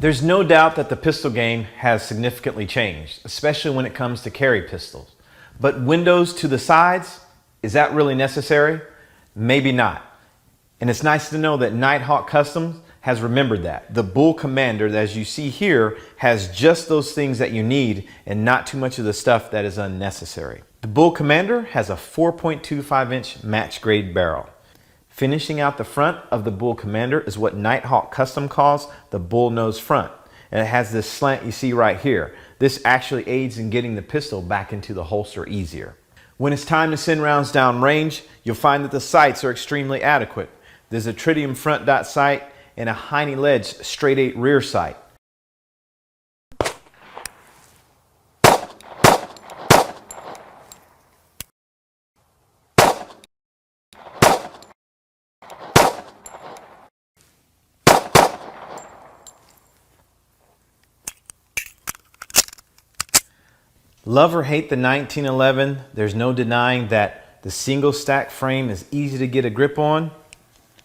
There's no doubt that the pistol game has significantly changed, especially when it comes to carry pistols. But windows to the sides, is that really necessary? Maybe not. And it's nice to know that Nighthawk Customs has remembered that. The Bull Commander, as you see here, has just those things that you need and not too much of the stuff that is unnecessary. The Bull Commander has a 4.25-inch match grade barrel. Finishing out the front of the Bull Commander is what Nighthawk Custom calls the bull nose front. And it has this slant you see right here. This actually aids in getting the pistol back into the holster easier. When it's time to send rounds down range, you'll find that the sights are extremely adequate. There's a tritium front dot sight and a Heine Ledge straight 8 rear sight. Love or hate the 1911, there's no denying that the single stack frame is easy to get a grip on.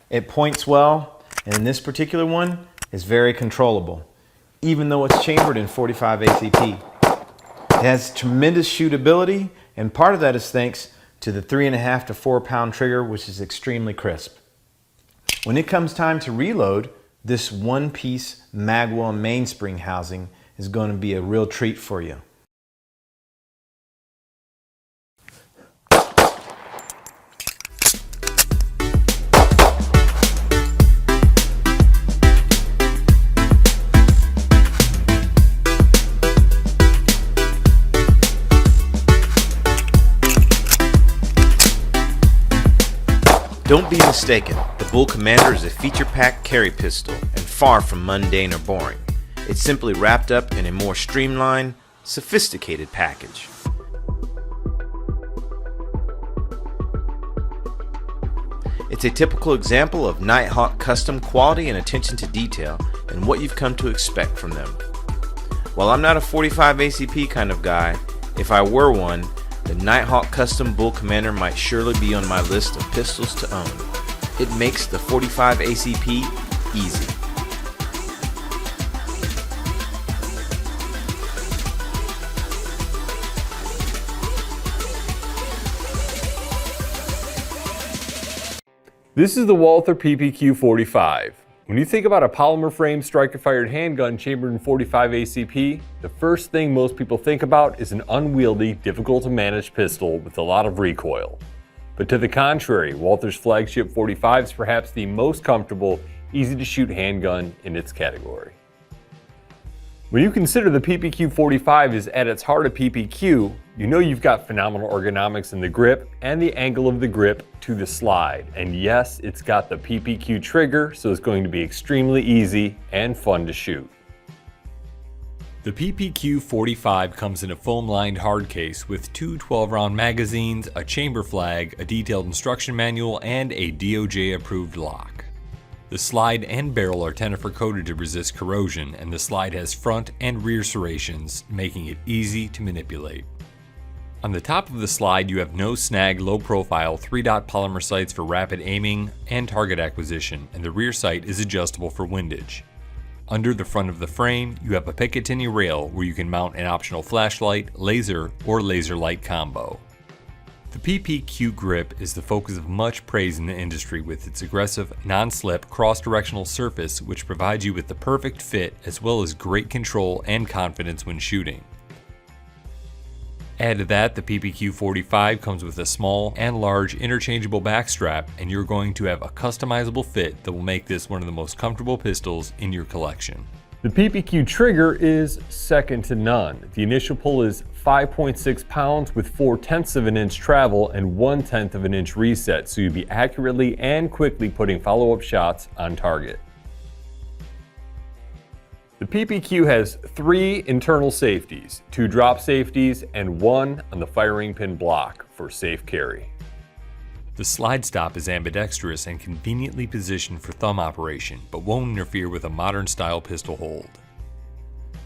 It points well, and in this particular one, is very controllable, even though it's chambered in 45 ACP. It has tremendous shootability, and part of that is thanks to the 3.5 to 4 pound trigger, which is extremely crisp. When it comes time to reload, this one-piece magwell mainspring housing is going to be a real treat for you. Don't be mistaken, the Bull Commander is a feature-packed carry pistol and far from mundane or boring. It's simply wrapped up in a more streamlined, sophisticated package. It's a typical example of Nighthawk Custom quality and attention to detail and what you've come to expect from them. While I'm not a 45 ACP kind of guy, if I were one, the Nighthawk Custom Bull Commander might surely be on my list of pistols to own. It makes the 45 ACP easy. This is the Walther PPQ 45. When you think about a polymer frame striker-fired handgun chambered in 45 ACP, the first thing most people think about is an unwieldy, difficult to manage pistol with a lot of recoil. But to the contrary, Walther's flagship 45 is perhaps the most comfortable, easy to shoot handgun in its category. When you consider the PPQ 45 is at its heart a PPQ, you know you've got phenomenal ergonomics in the grip and the angle of the grip to the slide. And yes, it's got the PPQ trigger, so it's going to be extremely easy and fun to shoot. The PPQ 45 comes in a foam-lined hard case with two 12-round magazines, a chamber flag, a detailed instruction manual, and a DOJ-approved lock. The slide and barrel are Tenefer coated to resist corrosion, and the slide has front and rear serrations, making it easy to manipulate. On the top of the slide, you have no snag, low profile 3-dot polymer sights for rapid aiming and target acquisition, and the rear sight is adjustable for windage. Under the front of the frame, you have a Picatinny rail where you can mount an optional flashlight, laser, or laser light combo. The PPQ grip is the focus of much praise in the industry with its aggressive, non-slip, cross-directional surface which provides you with the perfect fit as well as great control and confidence when shooting. Add to that, the PPQ 45 comes with a small and large interchangeable backstrap, and you're going to have a customizable fit that will make this one of the most comfortable pistols in your collection. The PPQ trigger is second to none. The initial pull is 5.6 pounds with 4/10 of an inch travel and 1/10 of an inch reset, so you'll be accurately and quickly putting follow-up shots on target. The PPQ has 3 internal safeties, 2 drop safeties, and 1 on the firing pin block for safe carry. The slide stop is ambidextrous and conveniently positioned for thumb operation, but won't interfere with a modern style pistol hold.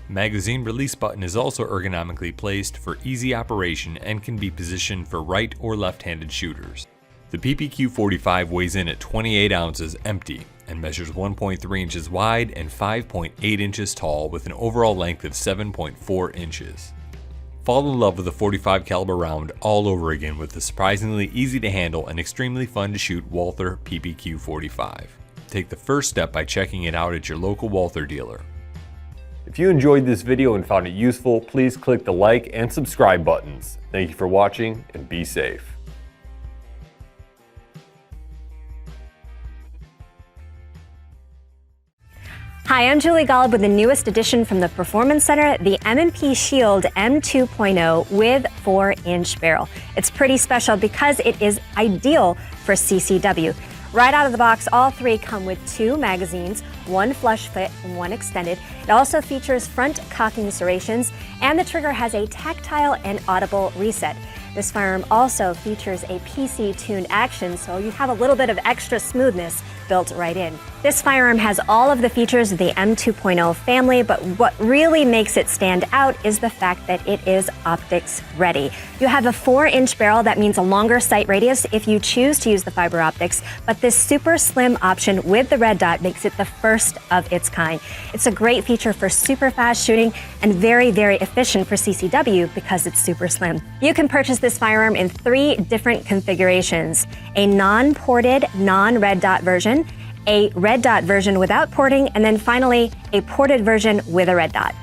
The magazine release button is also ergonomically placed for easy operation and can be positioned for right or left-handed shooters. The PPQ 45 weighs in at 28 ounces empty, and measures 1.3 inches wide and 5.8 inches tall with an overall length of 7.4 inches. Fall in love with a .45 caliber round all over again with the surprisingly easy to handle and extremely fun to shoot Walther PPQ 45. Take the first step by checking it out at your local Walther dealer. If you enjoyed this video and found it useful, please click the like and subscribe buttons. Thank you for watching and be safe. Hi, I'm Julie Golub with the newest addition from the Performance Center, the M&P Shield M2.0 with 4-inch barrel. It's pretty special because it is ideal for CCW. Right out of the box, all three come with 2 magazines, 1 flush fit and 1 extended. It also features front cocking serrations, and the trigger has a tactile and audible reset. This firearm also features a PC-tuned action, so you have a little bit of extra smoothness built right in. This firearm has all of the features of the M2.0 family, but what really makes it stand out is the fact that it is optics ready. You have a 4-inch barrel, that means a longer sight radius if you choose to use the fiber optics, but this super slim option with the red dot makes it the first of its kind. It's a great feature for super fast shooting and very, very efficient for CCW because it's super slim. You can purchase this firearm in 3 different configurations: a non-ported, non-red dot version, a red dot version without porting, and then finally a ported version with a red dot.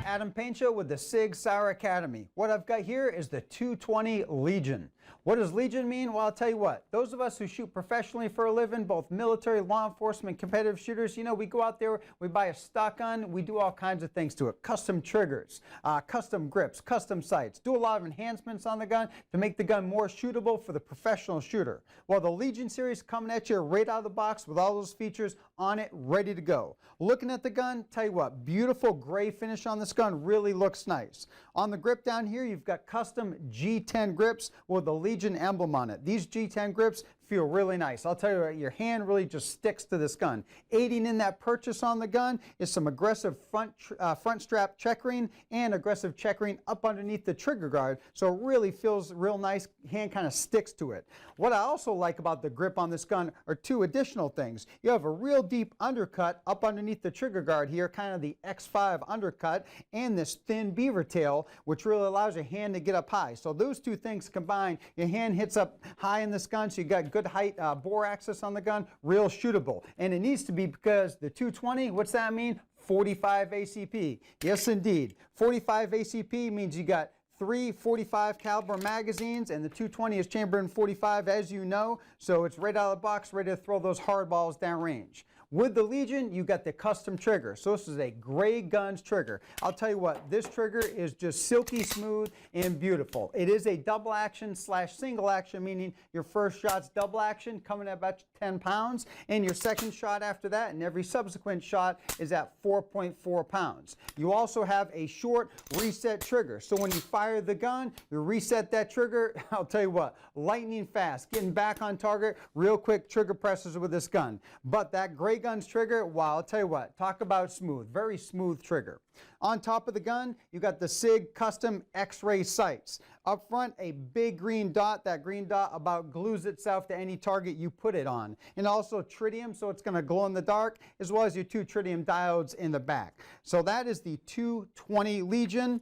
Adam Paincha with the SIG Sauer Academy. What I've got here is the 220 Legion. What does Legion mean? Well, I'll tell you what. Those of us who shoot professionally for a living, both military, law enforcement, competitive shooters, you know, we go out there, we buy a stock gun, we do all kinds of things to it. Custom triggers, custom grips, custom sights. Do a lot of enhancements on the gun to make the gun more shootable for the professional shooter. Well, the Legion series coming at you right out of the box with all those features on it, ready to go. Looking at the gun, tell you what, beautiful gray finish on this gun, really looks nice. On the grip down here, you've got custom G10 grips with the Legion emblem on it. These G10 grips feel really nice. I'll tell you what, your hand really just sticks to this gun. Aiding in that purchase on the gun is some aggressive front strap checkering and aggressive checkering up underneath the trigger guard, so it really feels real nice. Hand kind of sticks to it. What I also like about the grip on this gun are 2 additional things. You have a real deep undercut up underneath the trigger guard here, kind of the X5 undercut, and this thin beaver tail, which really allows your hand to get up high. So those 2 things combined, your hand hits up high in this gun, so you got good height bore access on the gun, real shootable. And it needs to be because the 220, what's that mean? 45 ACP. Yes, indeed. 45 ACP means you got 3 .45 caliber magazines, and the 220 is chambered in .45, as you know, so it's right out of the box, ready to throw those hard balls downrange. With the Legion, you got the custom trigger. So this is a Gray Guns trigger. I'll tell you what, this trigger is just silky smooth and beautiful. It is a double action / single action, meaning your first shot's double action, coming at about 10 pounds, and your second shot after that, and every subsequent shot is at 4.4 pounds. You also have a short reset trigger. So when you fire the gun, you reset that trigger, I'll tell you what, lightning fast, getting back on target, real quick trigger presses with this gun. But that Gray Guns trigger, wow, I'll tell you what, talk about smooth, very smooth trigger. On top of the gun, you got the SIG custom X-ray sights. Up front, a big green dot. That green dot about glues itself to any target you put it on. And also tritium, so it's going to glow in the dark, as well as your 2 tritium diodes in the back. So that is the 220 Legion.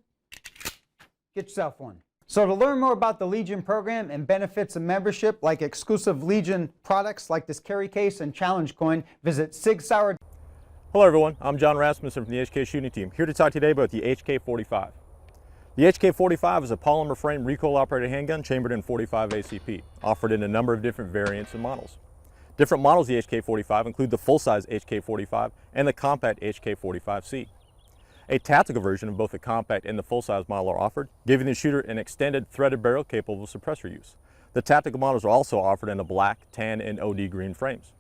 Get yourself one. So to learn more about the Legion program and benefits of membership, like exclusive Legion products like this carry case and challenge coin, visit SIG Sauer. Hello everyone, I'm John Rasmussen from the HK shooting team, here to talk today about the HK45. The HK45 is a polymer frame recoil operated handgun chambered in .45 ACP, offered in a number of different variants and models. Different models of the HK45 include the full-size HK45 and the compact HK45C. A tactical version of both the compact and the full-size model are offered, giving the shooter an extended threaded barrel capable of suppressor use. The tactical models are also offered in a black, tan, and OD green frames.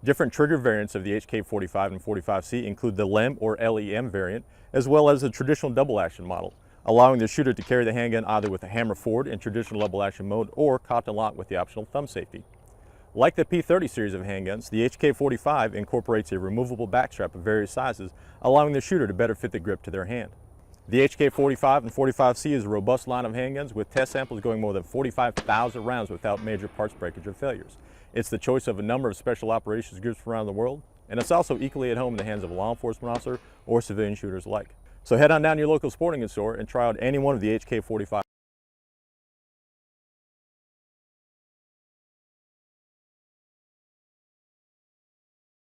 Different trigger variants of the HK45 and 45C include the LEM or LEM variant, as well as the traditional double action model, allowing the shooter to carry the handgun either with a hammer forward in traditional double action mode or cocked and locked with the optional thumb safety. Like the P30 series of handguns, the HK45 incorporates a removable backstrap of various sizes, allowing the shooter to better fit the grip to their hand. The HK45 and 45C is a robust line of handguns with test samples going more than 45,000 rounds without major parts breakage or failures. It's the choice of a number of special operations groups from around the world, and it's also equally at home in the hands of a law enforcement officer or civilian shooters alike. So head on down to your local sporting goods store and try out any one of the HK45